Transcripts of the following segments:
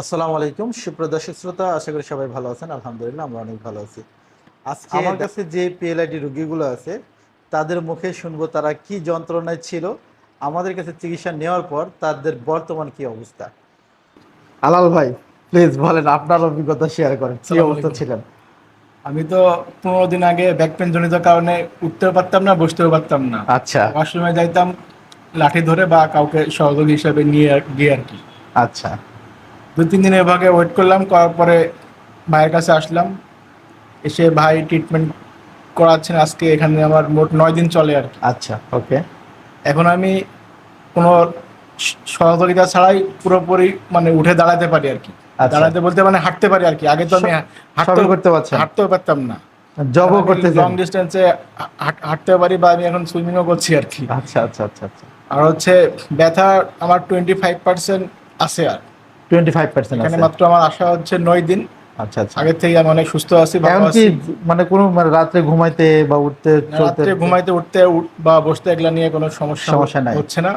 আসসালামু আলাইকুম সুপ্রিয় দর্শক শ্রোতা, আশা করি সবাই ভালো আছেন। আলহামদুলিল্লাহ আমরা অনেক ভালো আছি। আজকে আমার কাছে যে পিএলআইডি রোগীগুলো আছে তাদের মুখে শুনবো তারা কি যন্ত্রণায় ছিল, আমাদের কাছে চিকিৎসা নেওয়ার পর তাদের বর্তমান কি অবস্থা। আলাল ভাই, প্লিজ বলেন আপনার অভিজ্ঞতা শেয়ার করেন, কি আসসালামু অবস্থা আলাইকুম। ছিলেন। আমি তো 15 দিন আগে ব্যাক পেন জনিত কারণে উঠতেও পারতাম না, বসতেও পারতাম না। আচ্ছা ওয়াশরুমে যাইতাম লাঠি ধরে বা কাউকে সহযোগী হিসাবে নিয়ে গিয়ে আর কি। আচ্ছা 2-3 দিন এভাবে ওয়েট করলাম, করার পরে ভাইয়ের কাছে আসলাম। এসে ভাই ট্রিটমেন্ট করাচ্ছেন। আজকে এখানে আমার মোট 9 দিন চলে আর কি। আচ্ছা ওকে। এখন আমি কোনো সহযোগিতা ছাড়াই পুরোপুরি মানে উঠে দাঁড়াতে পারি আর কি। আচ্ছা, দাঁড়াতে বলতে মানে হাঁটতে পারি আর কি। আগে তো আমি সবই হাঁটতেও করতে পারছেন, হাঁটতেও পারতাম না। এখন জবও আমি করতেছেন। লং ডিস্টেন্সে হাঁটতে পারি বা আমি এখন সুইমিংও করছি আর কি। আচ্ছা আচ্ছা আচ্ছা আচ্ছা। আর হচ্ছে ব্যথা আমার 25% আছে। আর 25% এখানে আছে। মাত্র আমার আসা হচ্ছে 9 দিন। আচ্ছা আচ্ছা। আগের থেকে আমি অনেক সুস্থ আছি, ভালো এখন কি আছি। মানে কোনো মানে রাত্রে ঘুমাইতে বা উঠতে চলতে রাত্রে ঘুমাইতে উঠতে বা বসতে এগুলা নিয়ে কোনো সমস্যা সমস্যা নাই? হচ্ছে না।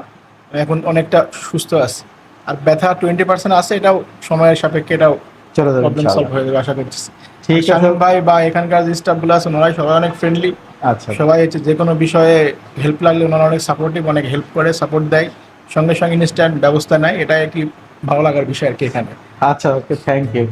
এখন অনেকটা সুস্থ আছি। আর ব্যথা 20% আছে, এটাও সময়ের সাপেক্ষে এটাও চলে যাবে প্রবলেম সলভ ইনশাআল্লাহ। হয়ে যাবে আশা করতেছি। আর ঠিক আছে। শামীম ভাই বা এখানকার যে স্টাফগুলো আছে ওনারাই সবাই অনেক ফ্রেন্ডলি। আচ্ছা সবাই হচ্ছে যে কোনো বিষয়ে হেল্প লাগলে ওনারা অনেক সাপোর্টিভ, অনেক হেল্প করে, সাপোর্ট দেয়, সঙ্গে সঙ্গে ইনস্ট্যান্ট ব্যবস্থা নেয়। এটাই কি ভালো লাগার বিষয় আর কি এখানে। আচ্ছা ওকে, থ্যাংক ইউ।